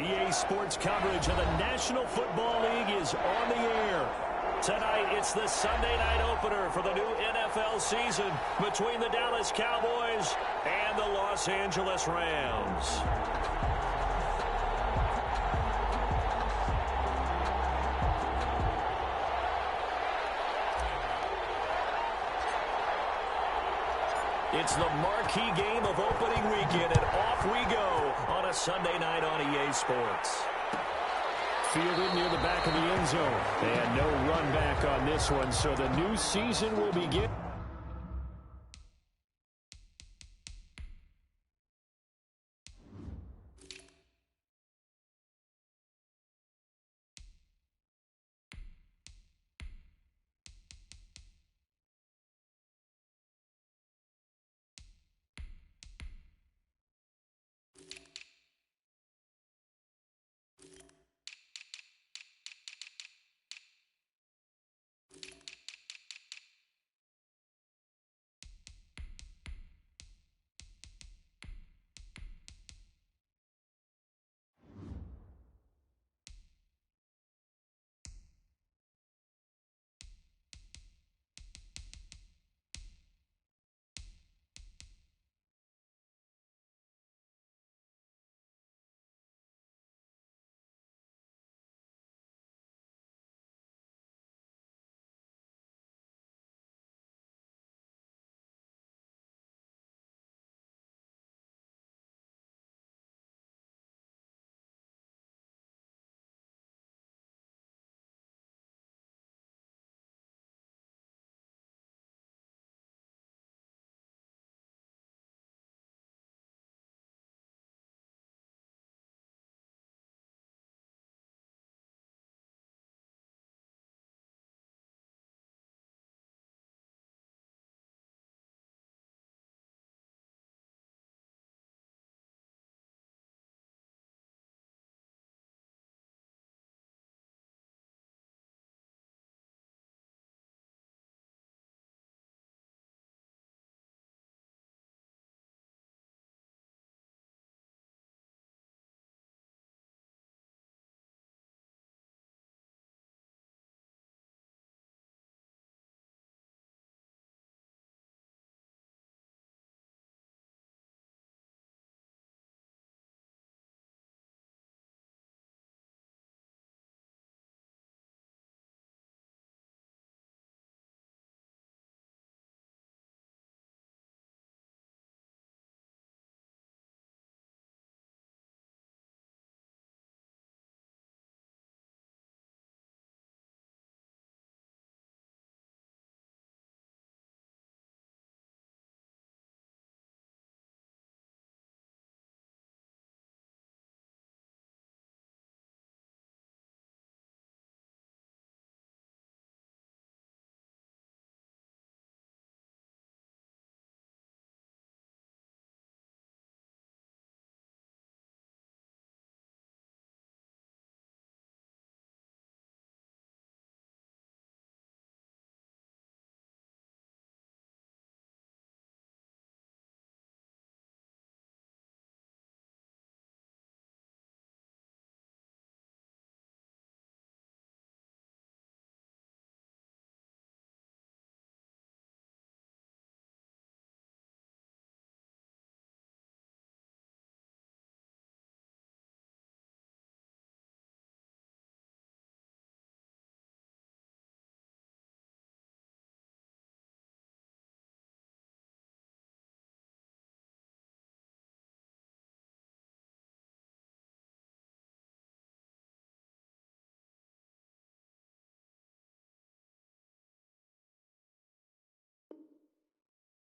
EA Sports coverage of the National Football League is on the air. Tonight, it's the Sunday night opener for the new NFL season between the Dallas Cowboys and the Los Angeles Rams. It's the marquee game of opening weekend, and off we go on a Sunday night on EA Sports. Fielded near the back of the end zone. And no run back on this one, so the new season will begin.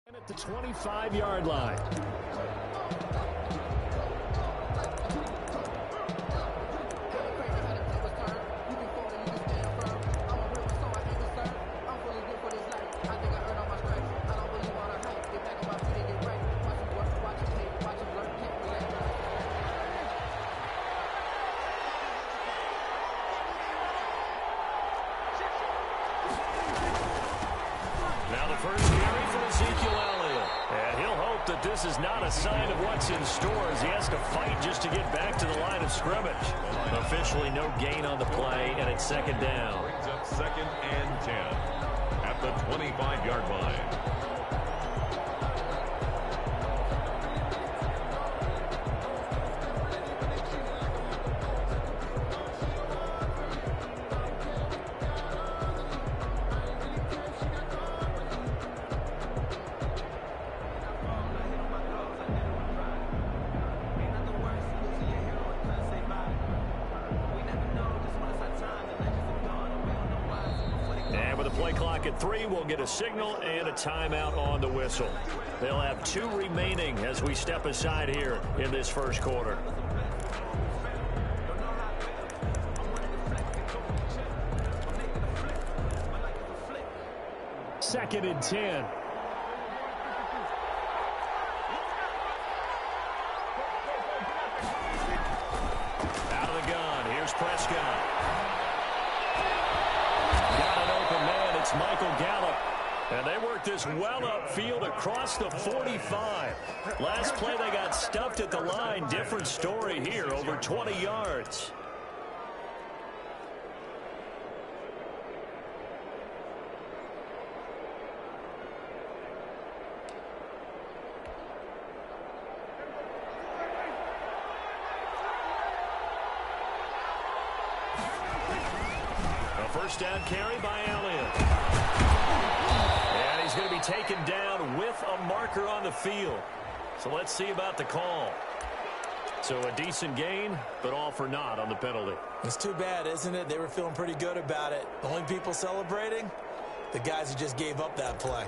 At the 25-yard line. Now the first carry for Ezekiel Elliott. And he'll hope to that this is not a sign of what's in store as he has to fight just to get back to the line of scrimmage. Officially no gain on the play, and it's second down. Brings up 2nd and 10 at the 25-yard line. Play clock at 3. We'll get a signal and a timeout on the whistle. They'll have 2 remaining as we step aside here in this first quarter. Second and 10. Out of the gun. Here's Prescott. It's Michael Gallup, and they worked this well upfield across the 45. Last play they got stuffed at the line. Different story here, over 20 yards. A first down carry by Elliott. And he's going to be taken down with a marker on the field. So let's see about the call. So a decent gain, but all for naught on the penalty. It's too bad, isn't it? They were feeling pretty good about it. The only people celebrating, the guys who just gave up that play.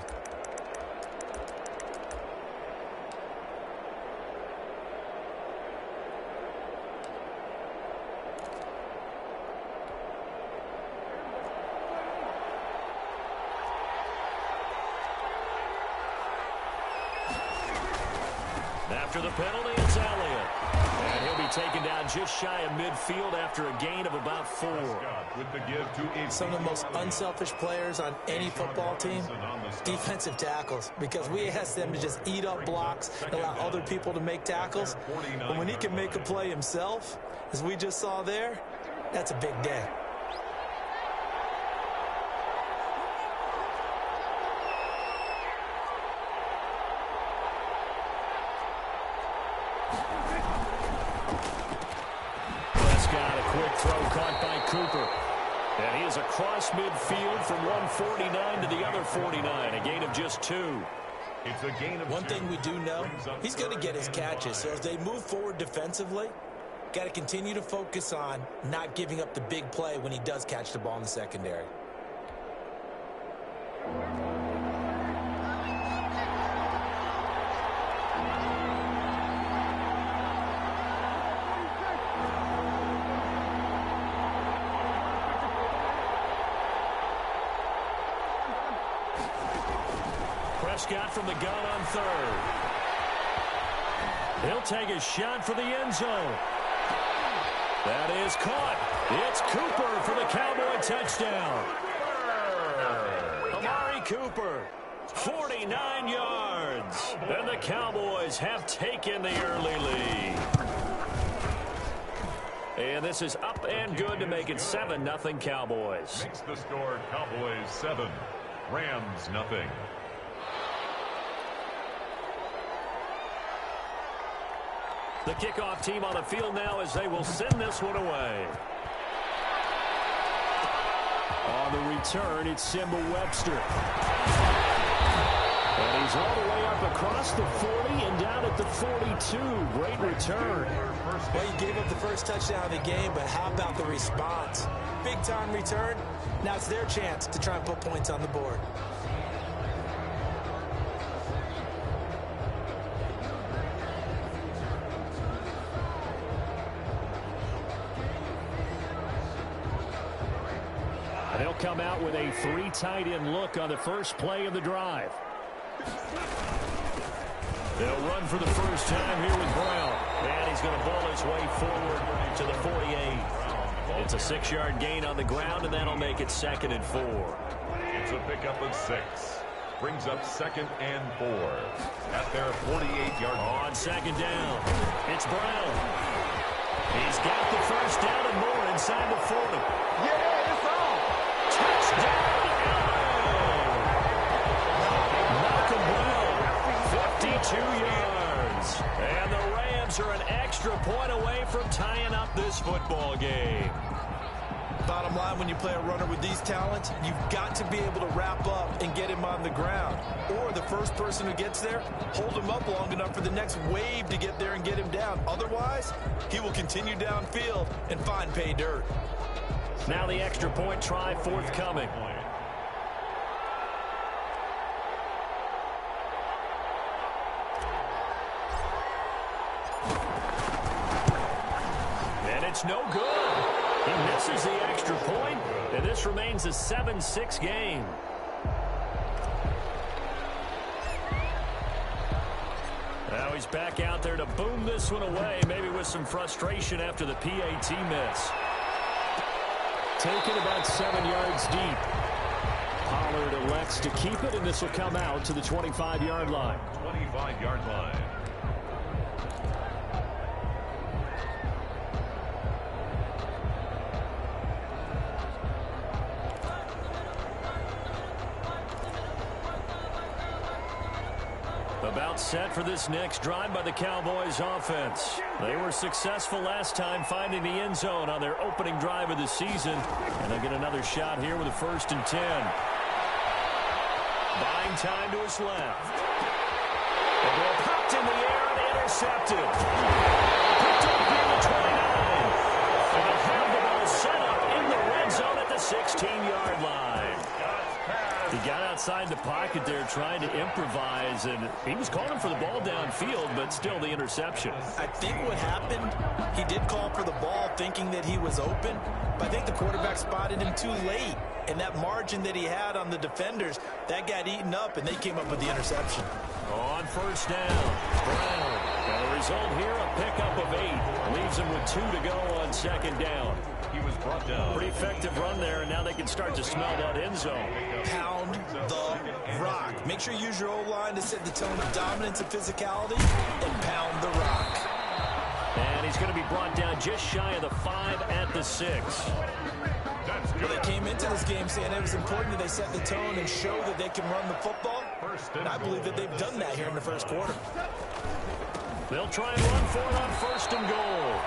After the penalty, it's Elliott. And he'll be taken down just shy of midfield after a gain of about 4. Some of the most unselfish players on any football team, defensive tackles, because we ask them to just eat up blocks and allow other people to make tackles. But when he can make a play himself, as we just saw there, that's a big day. Throw caught by Cooper. And he is across midfield from 149 to the other 49. A gain of just 2. It's a gain of One thing we do know, he's going to get his catches. So as they move forward defensively, got to continue to focus on not giving up the big play when he does catch the ball in the secondary. Prescott from the gun on 3rd. He'll take a shot for the end zone. That is caught. It's Cooper for the Cowboy touchdown. Amari Cooper, 49 yards. And the Cowboys have taken the early lead. And this is up and good to make it 7-0 Cowboys. Makes the score Cowboys 7, Rams 0. The kickoff team on the field now as they will send this one away. On the return, it's Simba Webster. And he's all the way up across the 40 and down at the 42. Great return. Well, you gave up the first touchdown of the game, but how about the response? Big-time return. Now it's their chance to try and put points on the board. They'll come out with a 3 tight end look on the first play of the drive. They'll run for the first time here with Brown. And he's going to ball his way forward to the 48. It's a 6-yard gain on the ground, and that'll make it 2nd and 4. It's a pickup of 6. Brings up 2nd and 4 at their 48-yard line. On 2nd down, it's Brown. He's got the first down and more inside the 40. Yeah, it's on. Touchdown, Malcolm Brown, 52 yards. And the Rams are an extra point away from tying up this football game. Bottom line, when you play a runner with these talents, you've got to be able to wrap up and get him on the ground. Or the first person who gets there, hold him up long enough for the next wave to get there and get him down. Otherwise, he will continue downfield and find pay dirt. Now the extra point try forthcoming. And it's no good. He misses the extra point, and this remains a 7-6 game. Now he's back out there to boom this one away, maybe with some frustration after the PAT miss. Taken about 7 yards deep. Pollard elects to keep it, and this will come out to the 25-yard line. 25-yard line. About set for this next drive by the Cowboys offense. They were successful last time finding the end zone on their opening drive of the season. And they'll get another shot here with a 1st and 10. Buying time to his left. The ball popped in the air and intercepted. Picked up near the 29. And they'll have the ball set up in the red zone at the 16-yard line. He got outside the pocket there trying to improvise, and he was calling for the ball downfield, but still the interception. I think what happened, he did call for the ball thinking that he was open, but I think the quarterback spotted him too late. And that margin that he had on the defenders, that got eaten up, and they came up with the interception. On 1st down, Brown. And the result here, a pickup of 8. Leaves him with 2 to go on 2nd down. He was brought down. Pretty effective run there, and now they can start to smell that end zone. Pound the rock. Make sure you use your O-line to set the tone of dominance and physicality, and pound the rock. And he's going to be brought down just shy of the 5 at the 6. Well, they came into this game saying it was important that they set the tone and show that they can run the football. And I believe that they've done that here in the first quarter. They'll try and run for it on 1st and goal.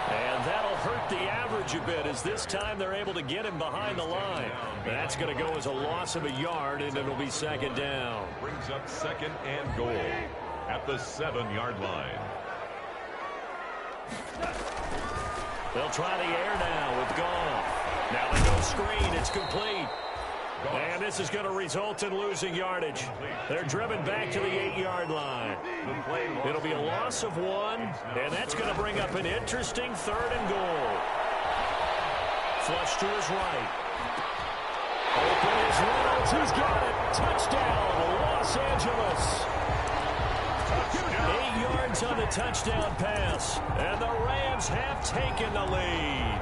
And that'll hurt the average a bit as this time they're able to get him behind the line. That's going to go as a loss of a yard, and it'll be 2nd down. Brings up 2nd and goal at the 7-yard line. They'll try the air now with Goff. Now they go screen. It's complete. And this is going to result in losing yardage. They're driven back to the 8-yard line. It'll be a loss of 1, and that's going to bring up an interesting 3rd and goal. Flush to his right. Open is Reynolds. He's got it. Touchdown, Los Angeles. 8 yards on the touchdown pass, and the Rams have taken the lead.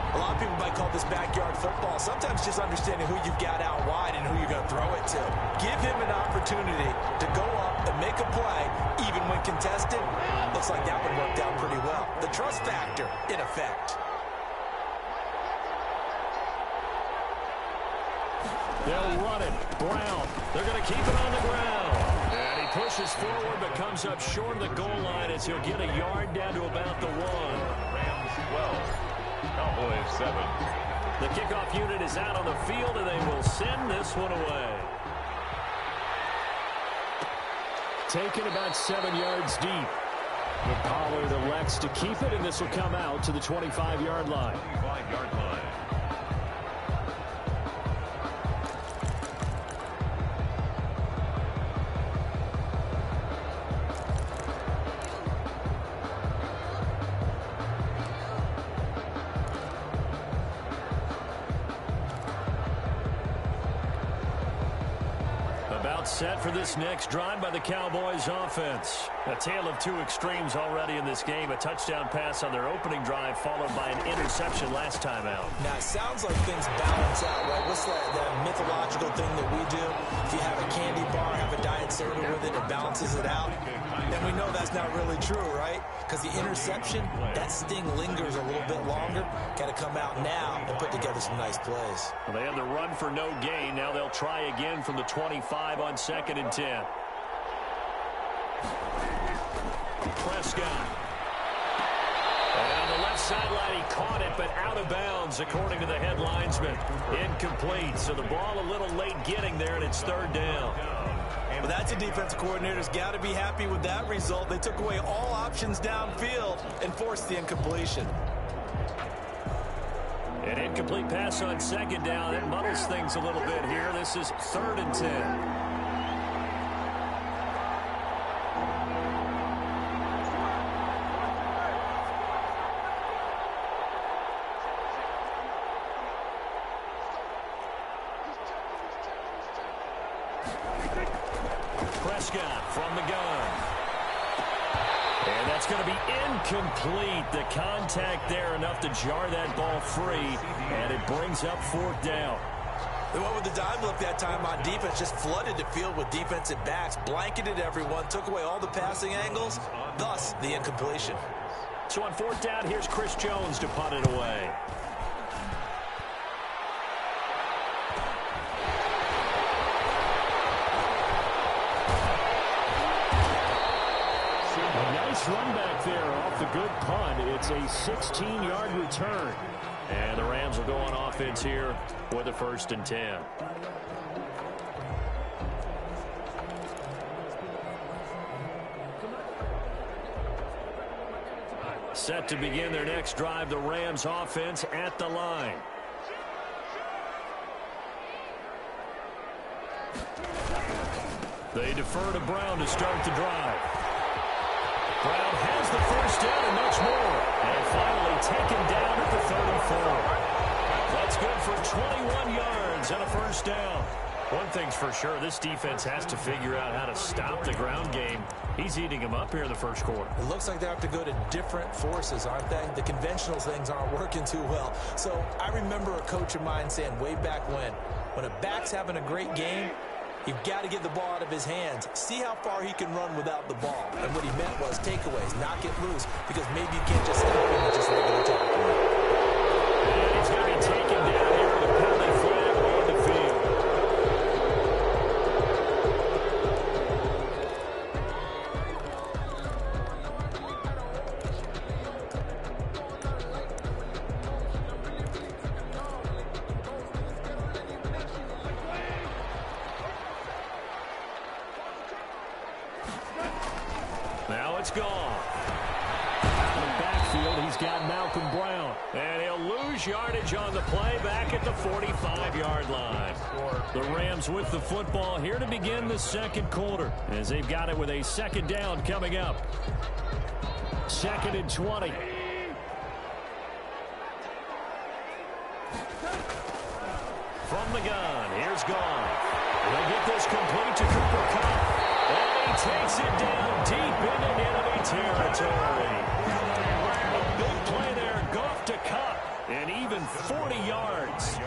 A lot of people might call this backyard football. Sometimes just understanding who you've got out wide and who you're going to throw it to. Give him an opportunity to go up and make a play, even when contested. Looks like that one worked out pretty well. The trust factor in effect. They'll run it. Brown. They're going to keep it on the ground. And he pushes forward but comes up short of the goal line as he'll get a yard down to about the 1. Rams 12. Cowboys 7. The kickoff unit is out on the field, and they will send this one away. Taken about 7 yards deep. But Pollard elects to keep it, and this will come out to the 25-yard line. 25-yard line. set for this next drive by the Cowboys offense. A tale of two extremes already in this game. A touchdown pass on their opening drive followed by an interception last time out. Now, it sounds like things balance out, right? What's that mythological thing that we do? If you have a candy bar, have a diet soda with it, it balances it out. And we know that's not really true, right? Because the interception, that sting lingers a little bit longer. Got to come out now and put together some nice plays. Well, they had the run for no gain. Now they'll try again from the 25 on 2nd and 10. Prescott. And on the left sideline, he caught it, but out of bounds, according to the head linesman. Incomplete, so the ball a little late getting there, and it's 3rd down. Well, that's a defensive coordinator's got to be happy with that result. They took away all options downfield and forced the incompletion. An incomplete pass on 2nd down. It muddles things a little bit here. This is 3rd and 10. Prescott from the gun. And that's going to be incomplete. The contact there enough to jar that ball free, and it brings up 4th down. They went with the dime look that time on defense, just flooded the field with defensive backs, blanketed everyone, took away all the passing angles, thus the incompletion. So on 4th down, here's Chris Jones to punt it away. Run back there off the good punt. It's a 16-yard return. And the Rams will go on offense here with a 1st and 10. Set to begin their next drive, the Rams offense at the line. They defer to Brown to start the drive. Brown has the 1st down and much more. And finally taken down at the 34. That's good for 21 yards and a 1st down. One thing's for sure, this defense has to figure out how to stop the ground game. He's eating them up here in the 1st quarter. It looks like they have to go to different forces, aren't they? The conventional things aren't working too well. So I remember a coach of mine saying way back when a back's having a great game, you've got to get the ball out of his hands. See how far he can run without the ball. And what he meant was takeaways, not get loose, because maybe you can't just stop him with just regular tackling. And he's going to be taken down here with a penalty flag on the field. Now it's gone. Out of the backfield, he's got Malcolm Brown. And he'll lose yardage on the play back at the 45-yard line. The Rams with the football here to begin the 2nd quarter, as they've got it with a 2nd down coming up. 2nd and 20. From the gun, here's Gone. They'll get this complete to Cooper Kupp. And he takes it down deep into enemy territory. A big play there, Goff to Kupp, and even 40 yards.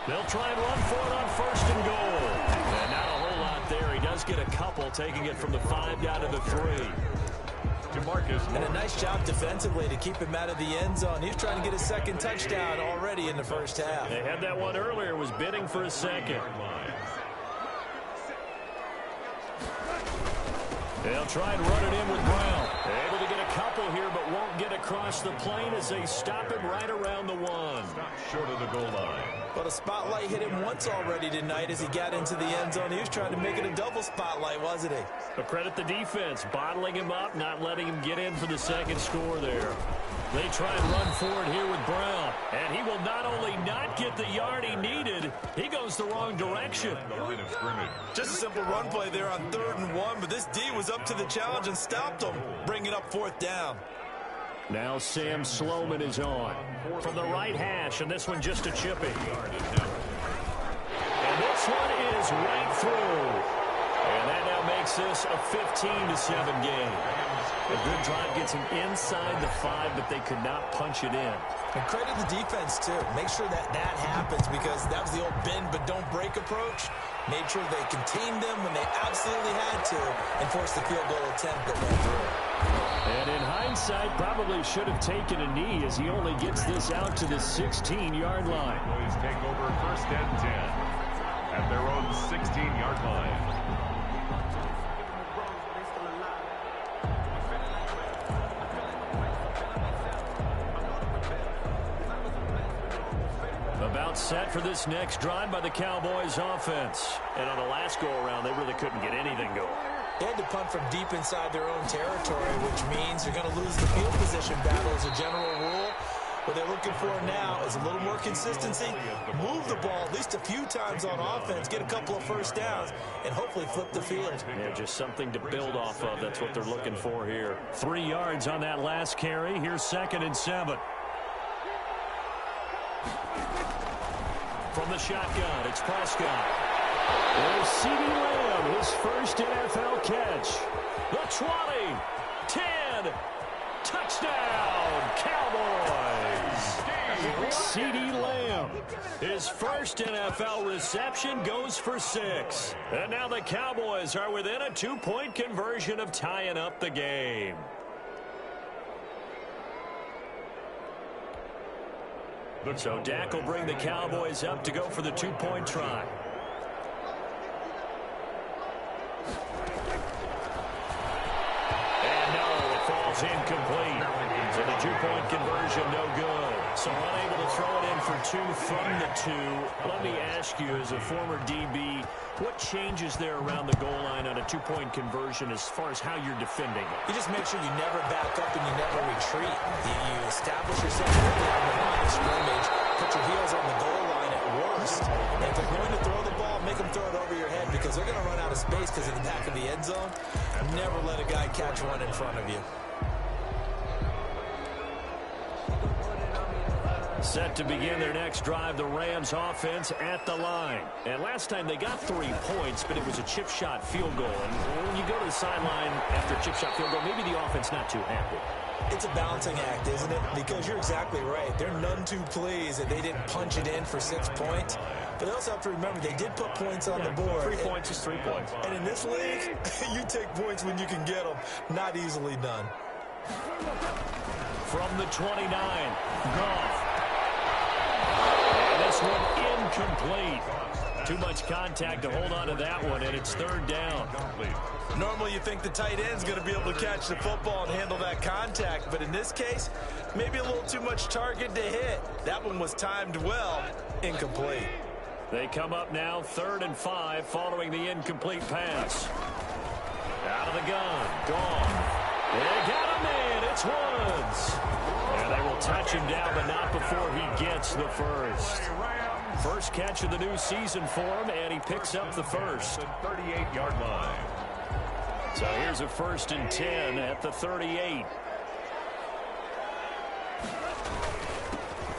They'll try and run for it on 1st and goal. And not a whole lot there. He does get a couple, taking it from the 5 down to the 3. And a nice job defensively to keep him out of the end zone. He's trying to get his 2nd touchdown already in the 1st half. They had that one earlier, was bidding for a 2nd. They'll try and run it in with Brown. Able to get a couple here, but won't get a across the plane as they stop him right around the 1. Stop short of the goal line. But a spotlight hit him once already tonight as he got into the end zone. He was trying to make it a double spotlight, wasn't he? But credit the defense, bottling him up, not letting him get in for the second score there. They try and run forward here with Brown. And he will not only not get the yard he needed, he goes the wrong direction. The line of scrimmage. Just a simple run play there on 3rd and 1, but this D was up to the challenge and stopped him, bringing up 4th down. Now Sam Sloman is on from the right hash, and this one just a chippy. And this one is right through. And that now makes this a 15-7 game. A good drive gets him inside the 5, but they could not punch it in. And credit the defense, too. Make sure that happens, because that was the old bend but don't break approach. Made sure they contained them when they absolutely had to and forced the field goal attempt that went through. And in hindsight, probably should have taken a knee as he only gets this out to the 16-yard line. Boys take over 1st and 10 at their own 16-yard line. About set for this next drive by the Cowboys offense. And on the last go-around, they really couldn't get anything going. They had to punt from deep inside their own territory, which means they're going to lose the field position battle as a general rule. What they're looking for now is a little more consistency, move the ball at least a few times on offense, get a couple of first downs, and hopefully flip the field. Yeah, just something to build off of. That's what they're looking for here. 3 yards on that last carry. Here's 2nd and 7. From the shotgun, it's Prescott. There's C.D. Lamb, his first NFL catch. The 20, 10, touchdown, Cowboys. C.D. Lamb, his first NFL reception goes for 6. And now the Cowboys are within a 2-point conversion of tying up the game. So Dak will bring the Cowboys up to go for the 2-point try. And no, it falls incomplete. So the 2-point conversion no good. So unable to throw it in for 2 from the 2. Let me ask you, as a former DB, what changes there around the goal line on a 2-point conversion as far as how you're defending it? You just make sure you never back up and you never retreat. You establish yourself quickly on the line of scrimmage, put your heels on the goal line at worst. And if they're going to throw the ball, make them throw it over your head, because they're going to run out of space because of the back of the end zone. Never let a guy catch one in front of you. Set to begin their next drive, the Rams offense at the line. And last time they got 3 points, but it was a chip shot field goal. And when you go to the sideline after a chip shot field goal, maybe the offense not too happy. It's a balancing act, isn't it? Because you're exactly right. They're none too pleased that they didn't punch it in for 6 points. But they also have to remember they did put points on the board. 3 points is 3 points. And in this league, you take points when you can get them. Not easily done. From the 29, Goff. And this one incomplete. Too much contact to hold on to that one, and it's 3rd down. Normally you think the tight end's going to be able to catch the football and handle that contact, but in this case, maybe a little too much target to hit. That one was timed well. Incomplete. They come up now 3rd and 5 following the incomplete pass. Out of the gun. Gone. They got him in. It's Woods. And they will touch him down, but not before he gets the first. First catch of the new season for him, and he picks up the first. 38-yard line. So here's a 1st and 10 at the 38.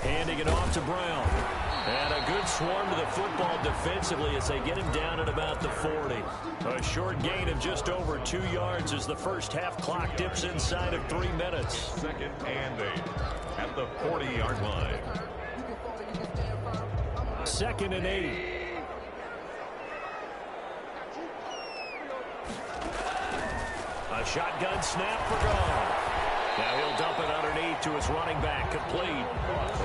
Handing it off to Brown. And a good swarm to the football defensively as they get him down at about the 40. A short gain of just over 2 yards as the first half clock dips inside of 3 minutes. 2nd and 8 at the 40-yard line. 2nd and 8. A shotgun snap for Goff. Now he'll dump it underneath to his running back, complete.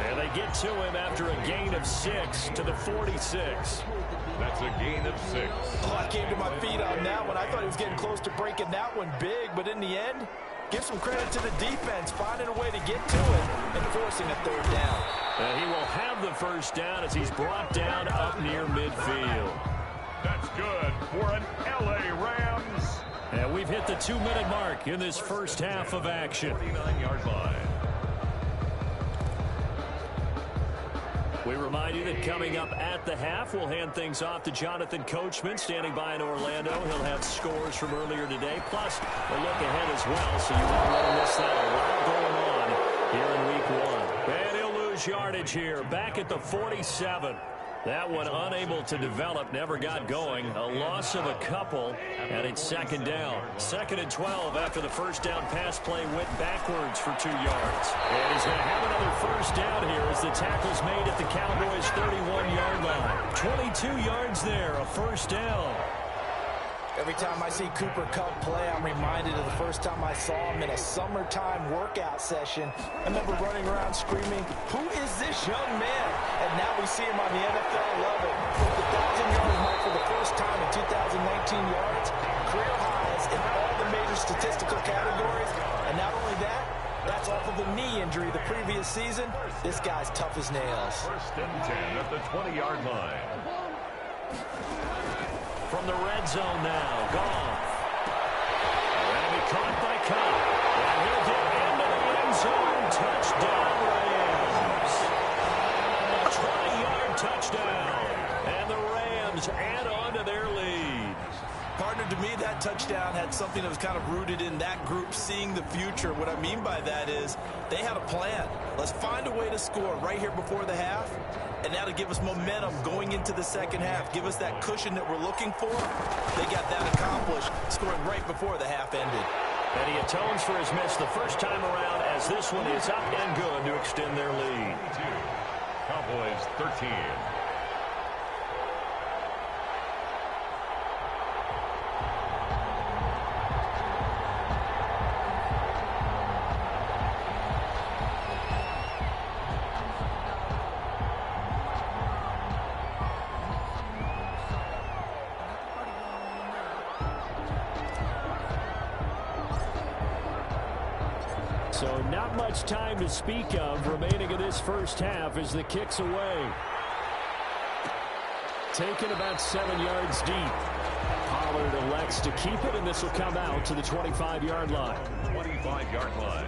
And they get to him after a gain of 6 to the 46. That's a gain of 6. Oh, I came to my feet on that one. I thought he was getting close to breaking that one big, but in the end, give some credit to the defense, finding a way to get to it and forcing a third down. And he will have the first down as he's brought down up near midfield. That's good for an LA Rams. And we've hit the 2-minute mark in this first half of action. 49-yard line. We remind you that coming up at the half, we'll hand things off to Jonathan Coachman, standing by in Orlando. He'll have scores from earlier today, plus a look ahead as well, so you won't want to miss that. A lot going on here in Week 1. And he'll lose yardage here, back at the 47. That one unable to develop, never got going. A loss of a couple, and it's second down. 2nd and 12 after the first down pass play went backwards for 2 yards. And he's going to have another first down here as the tackle's made at the Cowboys' 31-yard line. 22 yards there, a first down. Every time I see Cooper Kupp play, I'm reminded of the first time I saw him in a summertime workout session. I remember running around screaming, "Who is this young man?" And now we see him on the NFL level. The 1,000-yard mark for the first time in 2019 yards, career highs in all the major statistical categories. And not only that, that's off of a knee injury the previous season. This guy's tough as nails. 1st and 10 at the 20-yard line. From the red zone now, Goff. And he'll be caught by Kupp. And he'll get into the end zone. Touchdown, Rams. A 20-yard touchdown. And the Rams add on to their lead. Partner, to me, that touchdown had something that was kind of rooted in that group seeing the future. What I mean by that is they had a plan. Let's find a way to score right here before the half, and that'll give us momentum going into the second half. Give us that cushion that we're looking for. They got that accomplished, scoring right before the half ended. And he atones for his miss the first time around as this one is up and good to extend their lead. Cowboys 13. So not much time to speak of remaining in this first half as the kick's away. Taken about 7 yards deep. Pollard elects to keep it, and this will come out to the 25-yard line. 25-yard line.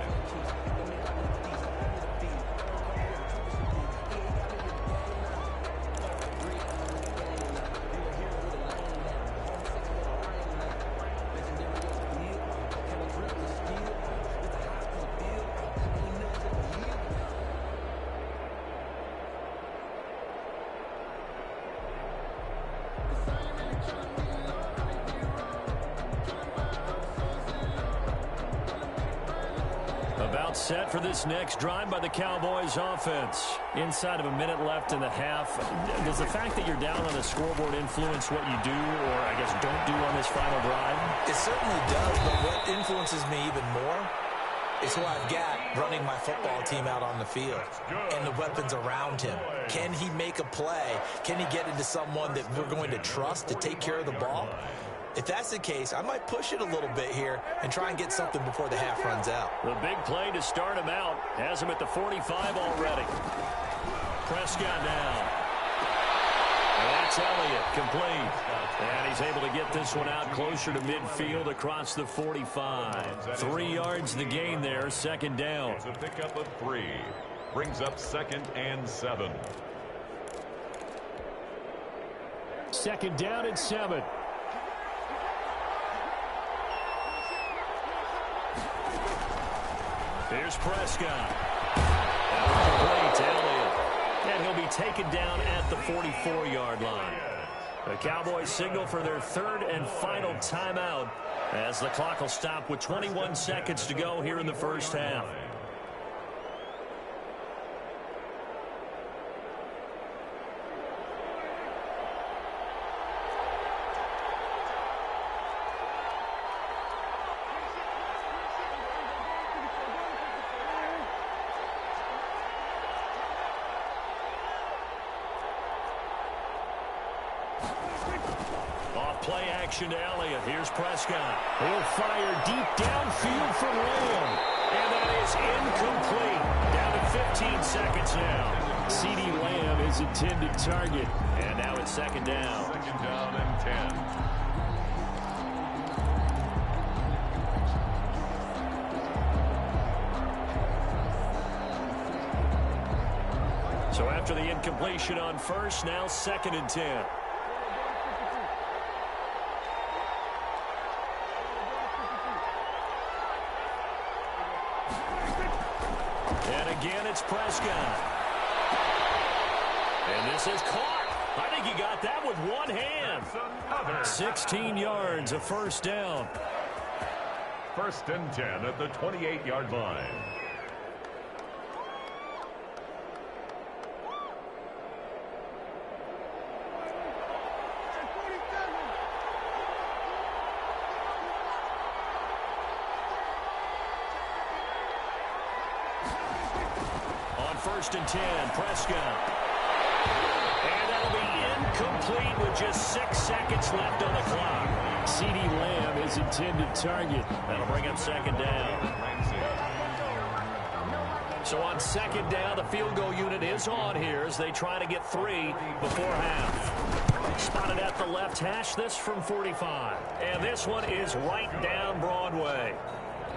About set for this next drive by the Cowboys offense. Inside of a minute left in the half. Does the fact that you're down on the scoreboard influence what you do, or I guess don't do on this final drive? It certainly does, but what influences me even more is who I've got running my football team out on the field and the weapons around him. Can he make a play? Can he get into someone that we're going to trust to take care of the ball? If that's the case, I might push it a little bit here and try and get something before the half runs out. The big play to start him out. Has him at the 45 already. Prescott now. And that's Elliott, complete. And he's able to get this one out closer to midfield across the 45. 3 yards the gain there, second down. It's a pickup of 3. Brings up 2nd and 7. Second down and 7. Here's Prescott. Complete to Elliott. And he'll be taken down at the 44-yard line. The Cowboys signal for their 3rd and final timeout as the clock will stop with 21 seconds to go here in the first half. Play action to Elliott. Here's Prescott. He'll fire deep downfield from Lamb. And that is incomplete. 15 seconds now. CeeDee Lamb is intended target. And now it's second down. Second down and 10. So after the incompletion on first, now second and 10. And again, it's Prescott. And this is caught. I think he got that with one hand. 16 yards, a first down. First and 10 at the 28-yard line. First and 10, Prescott. And that'll be incomplete with just 6 seconds left on the clock. CeeDee Lamb is intended target. That'll bring up second down. So on second down, the field goal unit is on here as they try to get 3 before half. Spotted at the left hash, this from 45. And this one is right down Broadway.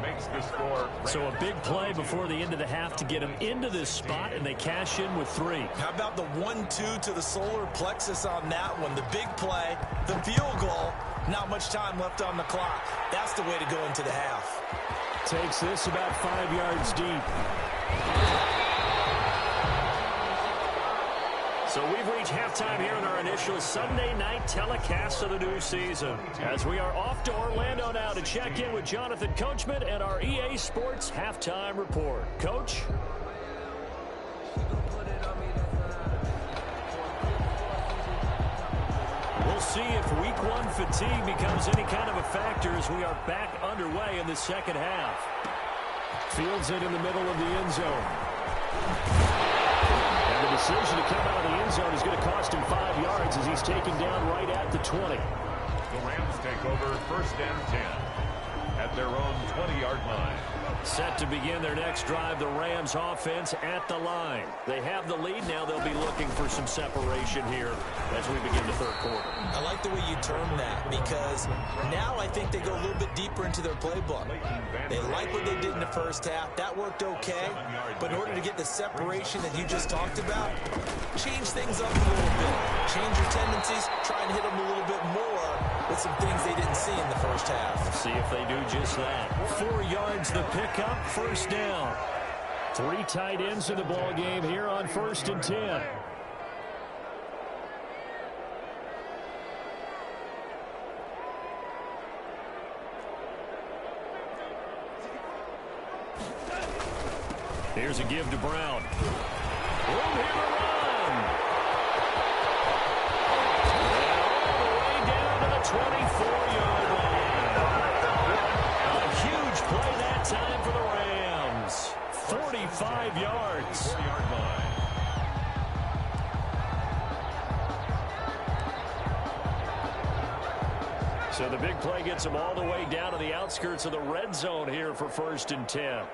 Makes the score. So a big play before the end of the half to get them into this spot, and they cash in with 3. How about the 1-2 to the solar plexus on that one? The big play, the field goal, not much time left on the clock. That's the way to go into the half. Takes this about 5 yards deep. So we've reached halftime here in our initial Sunday night telecast of the new season. As we are off to Orlando now to check in with Jonathan Coachman and our EA Sports halftime report. Coach? We'll see if week 1 fatigue becomes any kind of a factor as we are back underway in the second half. Fields it in the middle of the end zone. And the decision to come out of the end zone is going to cost him 5 yards as he's taken down right at the 20. The Rams take over first and 10 at their own 20-yard line. Set to begin their next drive, the Rams offense at the line. They have the lead. Now they'll be looking for some separation here as we begin the third quarter. I like the way you term that because now I think they go a little bit deeper into their playbook. They like what they did in the first half. That worked okay. But in order to get the separation that you just talked about, change things up a little bit. Change your tendencies. Try and hit them a little bit more with some things they didn't see in the first half. See if they do just that. 4 yards the pickup, first down. 3 tight ends in the ball game here on first and 10. Here's a give to Brown. Room here to run. And all the way down to the 24-yard line. A huge play that time for the Rams. 45 yards. So the big play gets them all the way down to the outskirts of the red zone here for first and 10.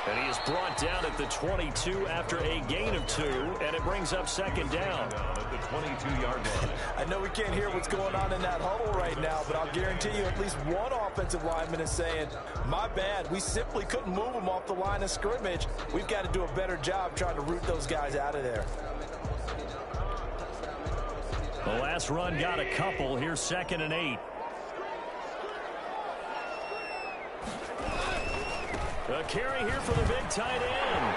And he is brought down at the 22 after a gain of 2, and it brings up second down. At the 22-yard line. I know we can't hear what's going on in that huddle right now, but I'll guarantee you at least one offensive lineman is saying, my bad, we simply couldn't move them off the line of scrimmage. We've got to do a better job trying to root those guys out of there. The last run got a couple. Here's second and 8. A carry here for the big tight end.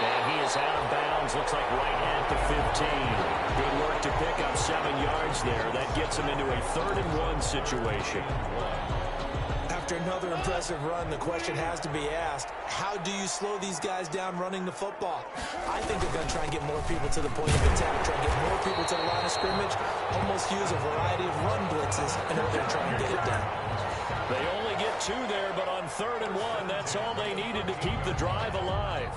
And he is out of bounds. Looks like right at the 15. Good work to pick up 7 yards there. That gets him into a 3rd and 1 situation. After another impressive run, the question has to be asked, how do you slow these guys down running the football? I think they're going to try and get more people to the point of attack, try and get more people to the line of scrimmage, almost use a variety of run blitzes in order to try and get it down. They only get 2 there, but on 3rd and 1, that's all they needed to keep the drive alive.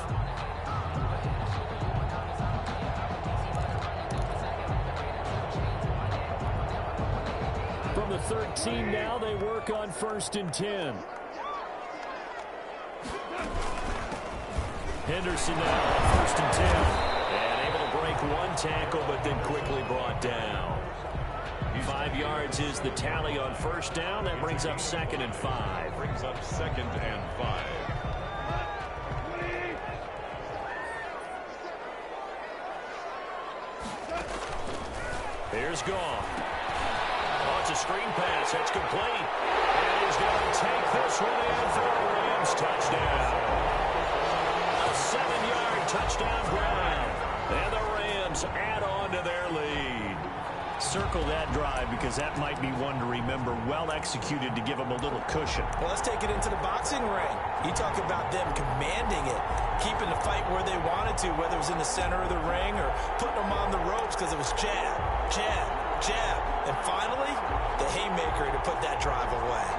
From the 13 now. They work on 1st and 10. Henderson now on 1st and 10. And able to break one tackle, but then quickly brought down. 5 yards is the tally on 1st down. That brings up 2nd and 5. Brings up 2nd and 5. Here's Goff. Oh, it's a screen pass. That's complete. And he's going to take this one in for a Rams touchdown. A 7-yard touchdown ground. And the Rams add on to their lead. Circle that drive because that might be one to remember. Well executed to give them a little cushion. Well, let's take it into the boxing ring. You talk about them commanding it, keeping the fight where they wanted to, whether it was in the center of the ring or putting them on the ropes because it was jab, jab, jab. And finally, the haymaker to put that drive away.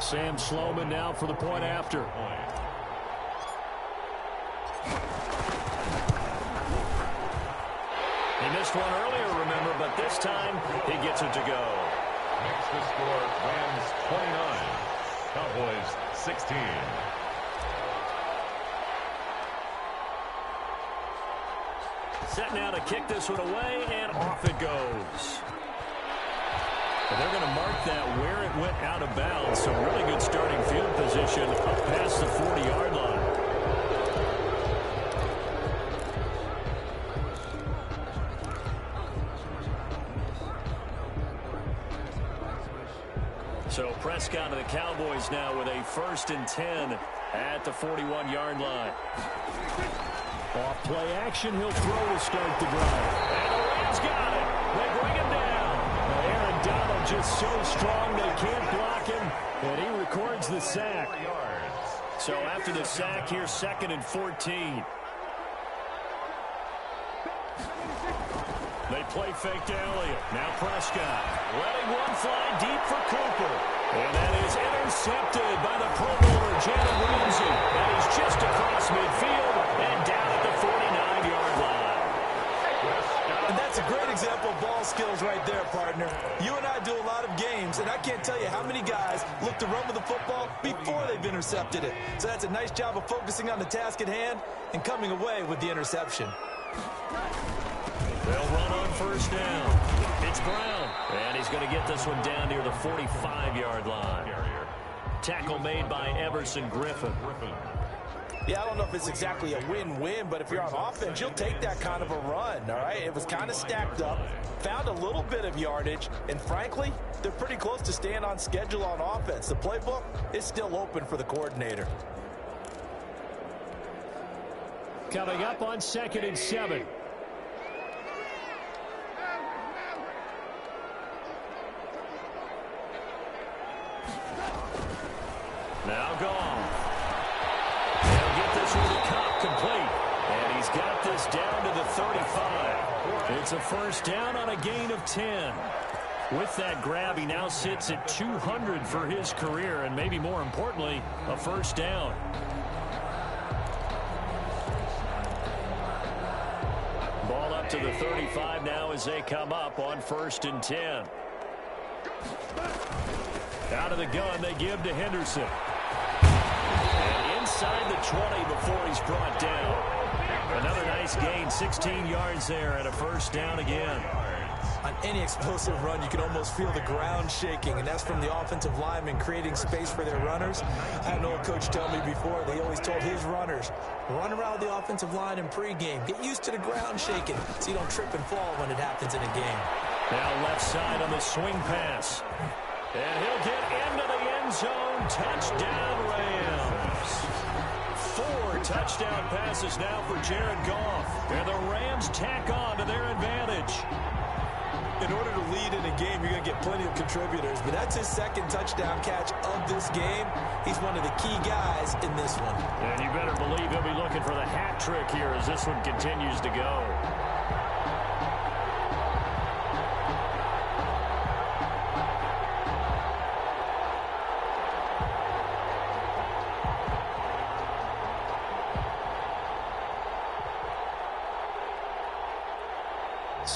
Sam Sloman now for the point after. He missed one earlier, remember, but this time he gets it to go. Makes the score Rams 29, Cowboys 16. Set now to kick this one away, and off it goes. They're going to mark that where it went out of bounds. So really good starting field position up past the 40-yard line. So Prescott and the Cowboys now with a 1st and 10 at the 41-yard line. Off play action, he'll throw to start the drive. And the Rams got it. They bring him down. Aaron Donald just so strong they can't block him, and he records the sack. So after the sack, here's 2nd and 14. They play fake to Elliott. Now Prescott letting one fly deep for Cooper. And that is intercepted by the Pro Bowler, Jalen Ramsey. And he's just across midfield and down at the 49-yard line. And that's a great example of ball skills right there, partner. You and I do a lot of games, and I can't tell you how many guys look to run with the football before they've intercepted it. So that's a nice job of focusing on the task at hand and coming away with the interception. They'll run on 1st down. It's Brown. And he's going to get this one down near the 45-yard line. Tackle made by Everson Griffin. Yeah, I don't know if it's exactly a win-win, but if you're on offense, you'll take that kind of a run, all right? It was kind of stacked up, found a little bit of yardage, and frankly, they're pretty close to staying on schedule on offense. The playbook is still open for the coordinator. Coming up on 2nd and 7. Now Goff. They'll get this one to Cobb complete. And he's got this down to the 35. It's a 1st down on a gain of 10. With that grab, he now sits at 200 for his career, and maybe more importantly, a 1st down. Ball up to the 35 now as they come up on 1st and 10. Out of the gun, they give to Henderson. And inside the 20 before he's brought down. Another nice gain, 16 yards there, and a 1st down again. On any explosive run, you can almost feel the ground shaking, and that's from the offensive linemen creating space for their runners. I had an old coach tell me before, they always told his runners, run around the offensive line in pregame. Get used to the ground shaking so you don't trip and fall when it happens in a game. Now left side on the swing pass. And he'll get into the end zone. Touchdown, Rams. 4 touchdown passes now for Jared Goff. And the Rams tack on to their advantage. In order to lead in a game, you're going to get plenty of contributors. But that's his 2nd touchdown catch of this game. He's one of the key guys in this one. And you better believe he'll be looking for the hat trick here as this one continues to go.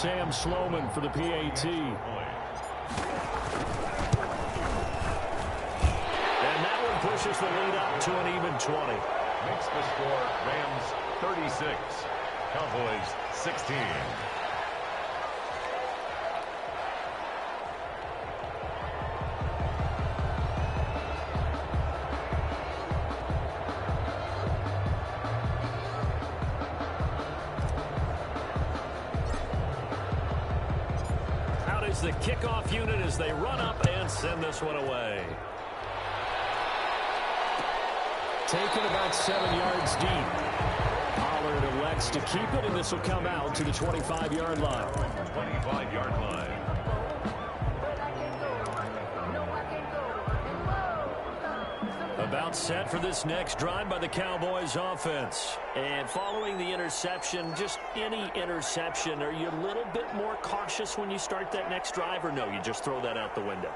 Sam Sloman for the PAT. And that one pushes the lead up to an even 20. Makes the score Rams 36, Cowboys 16. Out is the kickoff unit as they run up and send this one away. Taken about 7 yards deep. Pollard elects to keep it, and this will come out to the 25-yard line. 25-yard line. About set for this next drive by the Cowboys offense. And following the interception, just any interception, are you a little bit more cautious when you start that next drive, or no, you just throw that out the window?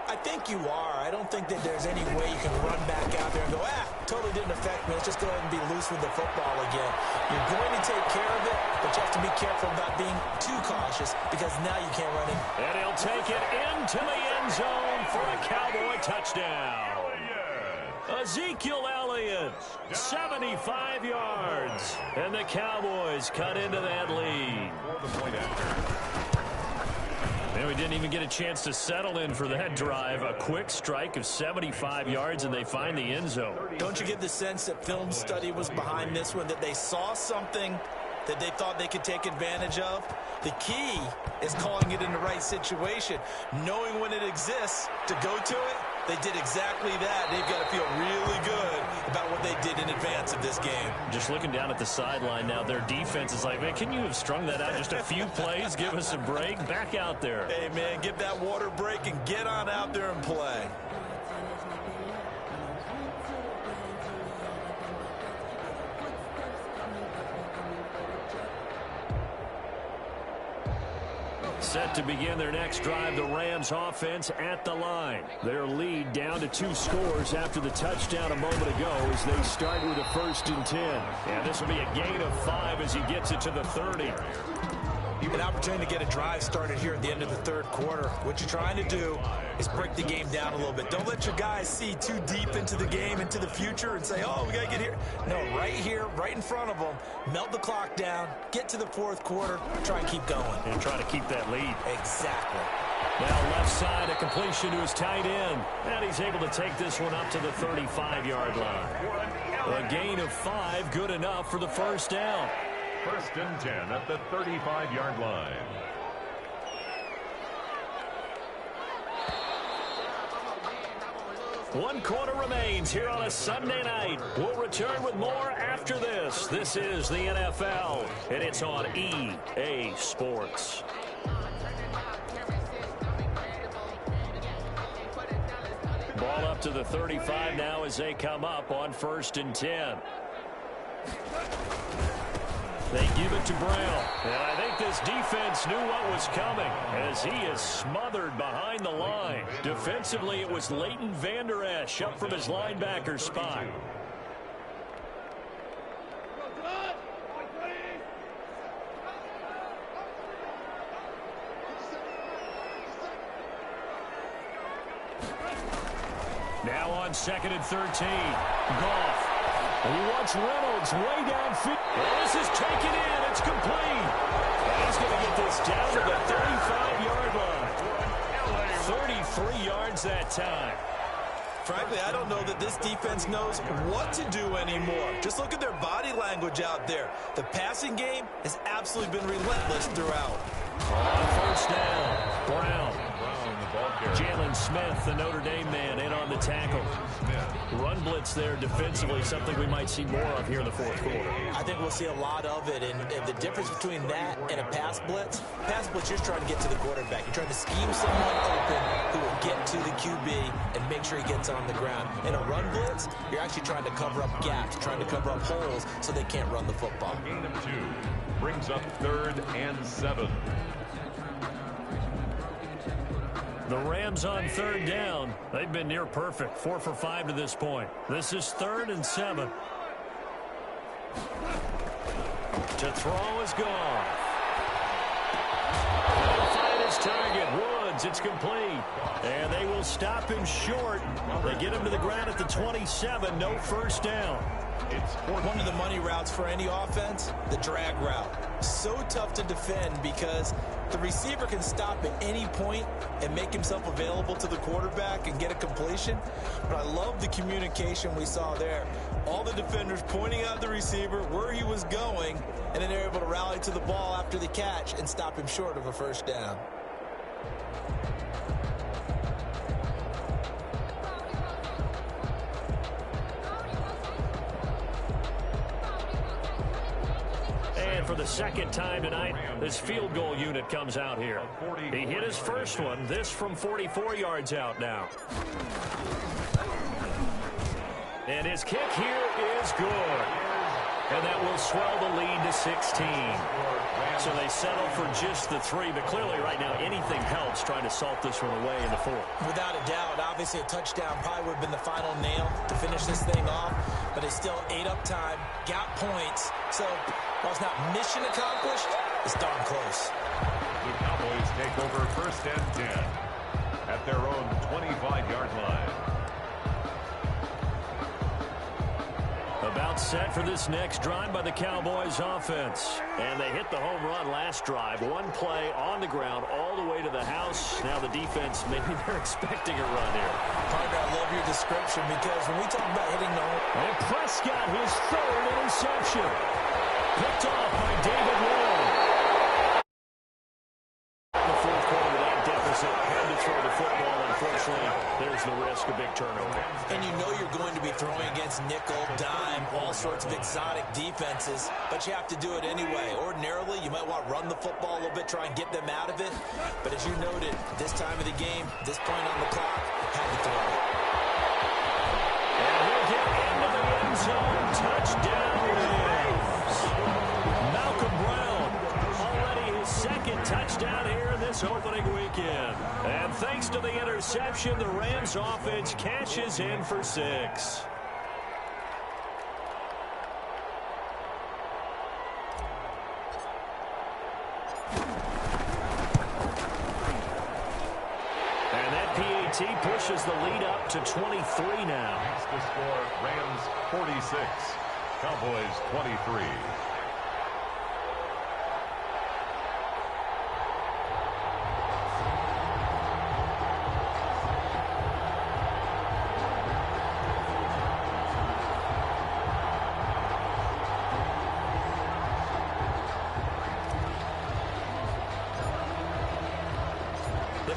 I think you are. I don't think that there's any way you can run back out there and go, totally didn't affect me. Let's just go ahead and be loose with the football again. You're going to take care of it, but you have to be careful about being too cautious because now you can't run in. And he'll take it into the end zone for a Cowboy touchdown. Ezekiel Elliott, 75 yards. And the Cowboys cut into that lead. And we didn't even get a chance to settle in for that drive. A quick strike of 75 yards, and they find the end zone. Don't you get the sense that film study was behind this one, that they saw something that they thought they could take advantage of? The key is calling it in the right situation, knowing when it exists to go to it. They did exactly that. They've got to feel really good about what they did in advance of this game. Just looking down at the sideline now, their defense is like, man, can you have strung that out just a few plays? Give us a break. Back out there. Hey, man, give that water break and get on out there and play. Set to begin their next drive, the Rams offense at the line. Their lead down to 2 scores after the touchdown a moment ago as they start with a 1st and 10. And this will be a gain of 5 as he gets it to the 30. An opportunity to get a drive started here at the end of the 3rd quarter. What you're trying to do is break the game down a little bit. Don't let your guys see too deep into the game, into the future, and say, oh, we got to get here. No, right here, right in front of them, melt the clock down, get to the 4th quarter, try and keep going. And try to keep that lead. Exactly. Now left side, a completion to his tight end. And he's able to take this one up to the 35-yard line. A gain of 5, good enough for the 1st down. 1st and 10 at the 35-yard line. One quarter remains here on a Sunday night. We'll return with more after this. This is the NFL, and it's on EA Sports. Ball up to the 35 now as they come up on 1st and 10. They give it to Brown. And I think this defense knew what was coming as he is smothered behind the line. Defensively, it was Leighton Vander Esch up from his linebacker spot. Now on 2nd and 13. Goff. He wants Reynolds way downfield. Well, this is taken in. It's complete. And he's going to get this down to the 35-yard line. 33 yards that time. Frankly, I don't know that this defense knows what to do anymore. Just look at their body language out there. The passing game has absolutely been relentless throughout. On 1st down, Brown. Jalen Smith, the Notre Dame man, in on the tackle. Run blitz there defensively, something we might see more of here in the 4th quarter. I think we'll see a lot of it, and the difference between that and a pass blitz, you're just trying to get to the quarterback. You're trying to scheme someone open who will get to the QB and make sure he gets on the ground. In a run blitz, you're actually trying to cover up gaps, trying to cover up holes so they can't run the football. Gain of 2 brings up 3rd and 7. The Rams on 3rd down. They've been near perfect. 4 for 5 to this point. This is 3rd and 7. To throw is gone. his target. Woods, it's complete. And they will stop him short. They get him to the ground at the 27. No first down. It's one of the money routes for any offense, the drag route. So tough to defend because the receiver can stop at any point and make himself available to the quarterback and get a completion. But I love the communication we saw there. All the defenders pointing out the receiver, where he was going, and then they're able to rally to the ball after the catch and stop him short of a first down. For the second time tonight, this field goal unit comes out here. He hit his first one, this from 44 yards out now. And his kick here is good. And that will swell the lead to 16. So they settle for just the 3, but clearly right now anything helps trying to salt this one away in the 4th. Without a doubt, obviously a touchdown probably would have been the final nail to finish this thing off, but they still ate up time, got points, so while it's not mission accomplished, it's darn close. The Cowboys take over first and 10 at their own 25-yard line. About set for this next drive by the Cowboys offense. And they hit the home run last drive. One play on the ground all the way to the house. Now the defense, maybe they're expecting a run here. Partner, I love your description because when we talk about hitting the home... And Prescott, his 3rd interception. Picked off by David Long. The 4th quarter with that deficit. Had to throw the football. Unfortunately, there's the risk of big turnover. And you know you're going to be throwing against nickel, dime, all sorts of exotic defenses, but you have to do it anyway. Ordinarily, you might want to run the football a little bit, try and get them out of it. But as you noted, this time of the game, this point on the clock, had to throw it. And he'll get into the end zone. Touchdown, Rams. Malcolm Brown, already his 2nd touchdown here in this opening weekend. And thanks to the interception, the Rams offense cashes in for 6. And that PAT pushes the lead up to 23 now. That's the score, Rams 46, Cowboys 23.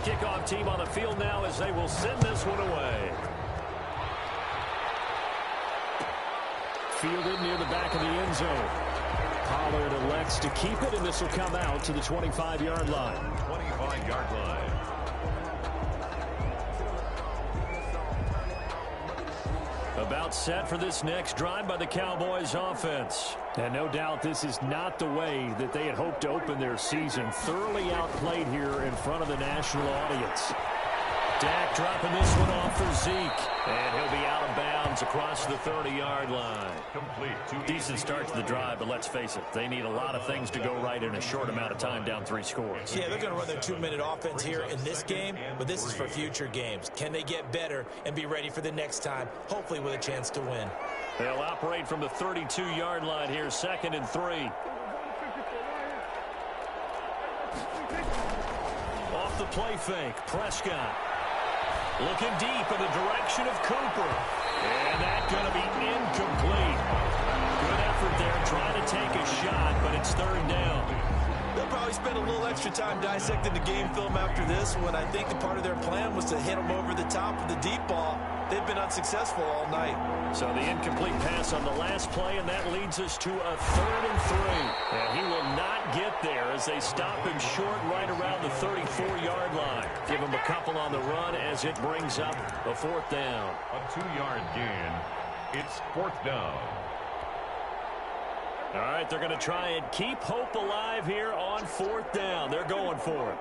Kickoff team on the field now as they will send this one away. Fielded near the back of the end zone. Pollard elects to keep it, and this will come out to the 25-yard line. 25-yard line. About set for this next drive by the Cowboys offense. And no doubt this is not the way that they had hoped to open their season. Thoroughly outplayed here in front of the national audience. Dak dropping this one off for Zeke. And he'll be out of bounds across the 30-yard line. Complete. Decent start to the drive, but let's face it, they need a lot of things to go right in a short amount of time, down 3 scores. Yeah, they're going to run their 2-minute offense here in this game, but this is for future games. Can they get better and be ready for the next time, hopefully with a chance to win? They'll operate from the 32-yard line here, 2nd and 3. Off the play fake, Prescott. Looking deep in the direction of Cooper. And that's going to be incomplete. Good effort there trying to take a shot, but it's 3rd down. They'll probably spend a little extra time dissecting the game film after this one. I think the part of their plan was to hit them over the top of the deep ball. They've been unsuccessful all night. So the incomplete pass on the last play, and that leads us to a 3rd and 3. And he will not get there as they stop him short right around the 34-yard line. Give him a couple on the run as it brings up a 4th down. A 2-yard gain. It's 4th down. All right, they're going to try and keep hope alive here on 4th down. They're going for it.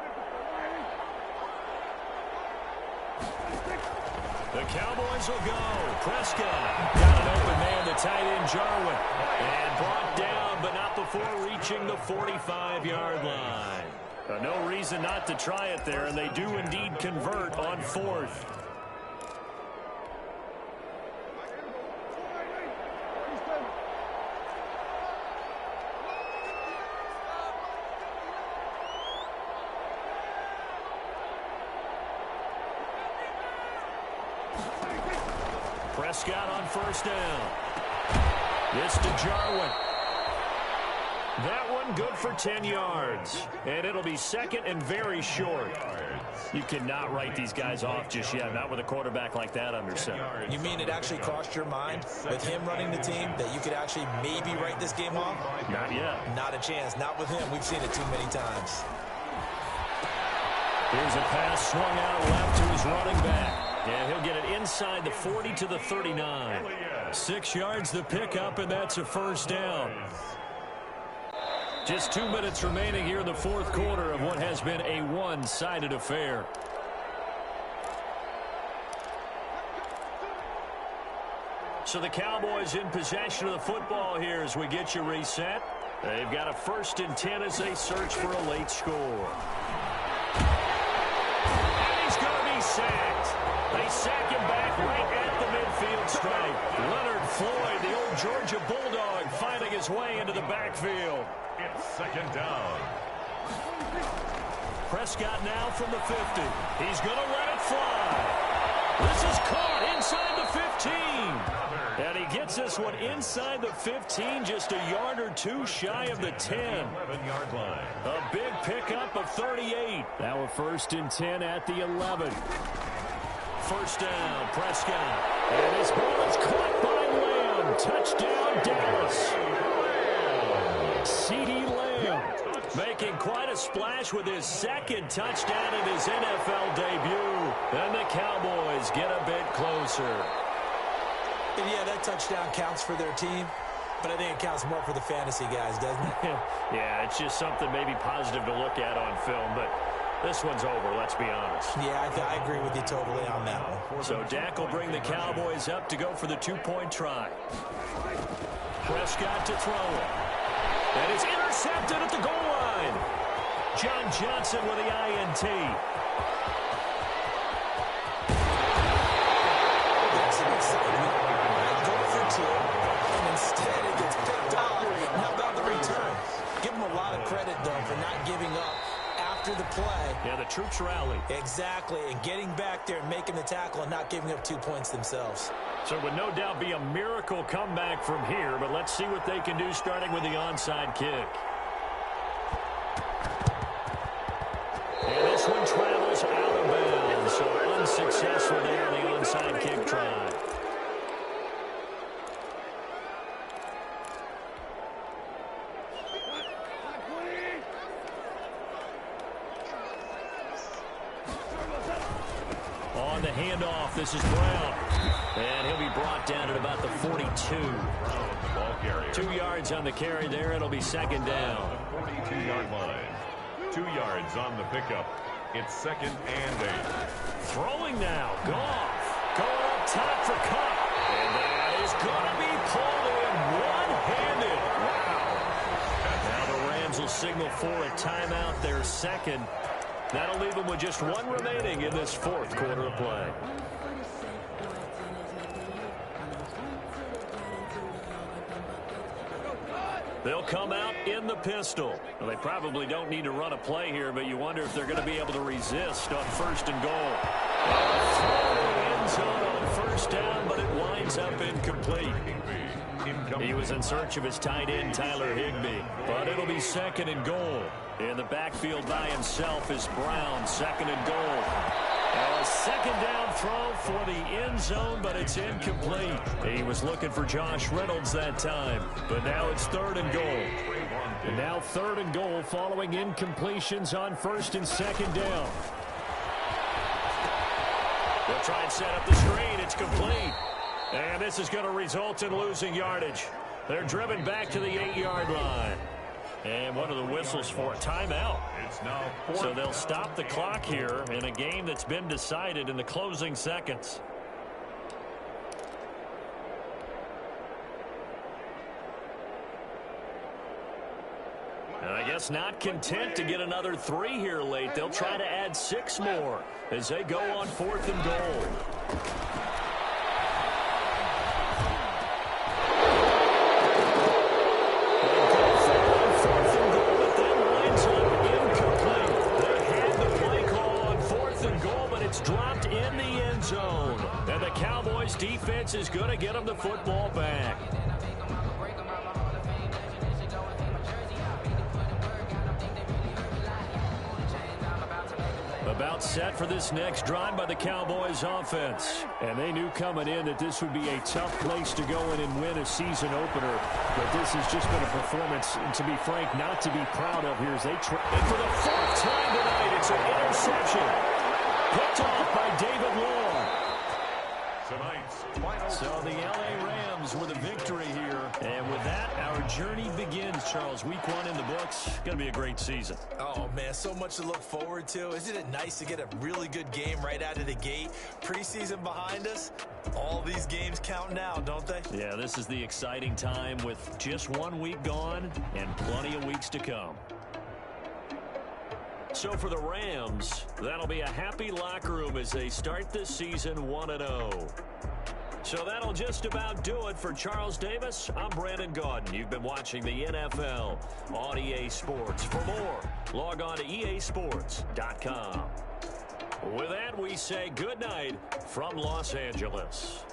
The Cowboys will go. Prescott got an open man, the tight end Jarwin, and brought down, but not before reaching the 45-yard line. No reason not to try it there, and they do indeed convert on fourth. Prescott on first down. This to Jarwin. That one good for 10 yards. And it'll be second and very short. You cannot write these guys off just yet, not with a quarterback like that under center. You mean it actually crossed your mind with him running the team that you could actually maybe write this game off? Not yet. Not a chance. Not with him. We've seen it too many times. Here's a pass swung out left to his running back. And he'll get it inside the 40 to the 39. 6 yards the pickup, and that's a first down. Just 2 minutes remaining here in the fourth quarter of what has been a one-sided affair. So the Cowboys in possession of the football here as we get you reset. They've got a 1st and 10 as they search for a late score. And he's going to be sacked. They sack him back right at the midfield stripe. Leonard Floyd, the old Georgia Bulldog, finding his way into the backfield. It's second down. Prescott now from the 50. He's going to let it fly. This is caught inside the 15. And he gets this one inside the 15, just a yard or two shy of the 10. 11-yard line. A big pickup of 38. Now a 1st and 10 at the 11. First down, Prescott. And his ball is caught by Lamb. Touchdown, Dallas. CeeDee Lamb making quite a splash with his 2nd touchdown in his NFL debut. And the Cowboys get a bit closer. And yeah, that touchdown counts for their team, but I think it counts more for the fantasy guys, doesn't it? Yeah, it's just something maybe positive to look at on film, but this one's over, let's be honest. Yeah, I agree with you totally on that one. So Dak will bring the Cowboys up to go for the 2-point try. Prescott to throw it. And it's intercepted at the goal line. John Johnson with the INT. That's an excitement. Go for 2, and instead it gets picked off. How about the return? Give him a lot of credit, though, for not giving up after the play. Yeah, the troops rally. Exactly, and getting back there and making the tackle and not giving up 2 points themselves. So it would no doubt be a miracle comeback from here, but let's see what they can do starting with the onside kick. And this one travels out of bounds, so unsuccessful there on the onside kick try. On the handoff, this is Brown. And he'll be brought down at about the 42. 2 yards on the carry there. It'll be second down. 42-yard line. 2 yards on the pickup. It's 2nd and 8. Throwing now. Goff going up top for Cup. And that is going to be pulled in one-handed. Wow. Now the Rams will signal for a timeout, their 2nd. That'll leave them with just 1 remaining in this 4th quarter of play. They'll come out in the pistol. Well, they probably don't need to run a play here, but you wonder if they're going to be able to resist on 1st and goal. End zone on 1st down, but it winds up incomplete. He was in search of his tight end, Tyler Higbee, but it'll be 2nd and goal. In the backfield by himself is Brown, 2nd and goal. A 2nd down throw for the end zone, but it's incomplete. He was looking for Josh Reynolds that time, but now it's 3rd and goal. And now 3rd and goal following incompletions on 1st and 2nd down. They'll try and set up the screen. It's complete. And this is going to result in losing yardage. They're driven back to the 8-yard line. And one of the whistles for a timeout. It's now so they'll stop the clock here in a game that's been decided in the closing seconds. I guess not content to get another 3 here late. They'll try to add 6 more as they go on 4th and goal. Dropped in the end zone. And the Cowboys defense is going to get them the football back. About set for this next drive by the Cowboys offense. And they knew coming in that this would be a tough place to go in and win a season opener. But this has just been a performance, to be frank, not to be proud of here as they try. And for the 4th time tonight, it's an interception. Picked off by David Long. So the L.A. Rams with a victory here. And with that, our journey begins, Charles. Week 1 in the books. Going to be a great season. Oh, man, so much to look forward to. Isn't it nice to get a really good game right out of the gate? Preseason behind us. All these games count now, don't they? Yeah, this is the exciting time with just 1 week gone and plenty of weeks to come. So for the Rams, that'll be a happy locker room as they start this season 1-0. So that'll just about do it for Charles Davis. I'm Brandon Gaudin. You've been watching the NFL on EA Sports. For more, log on to easports.com. With that, we say good night from Los Angeles.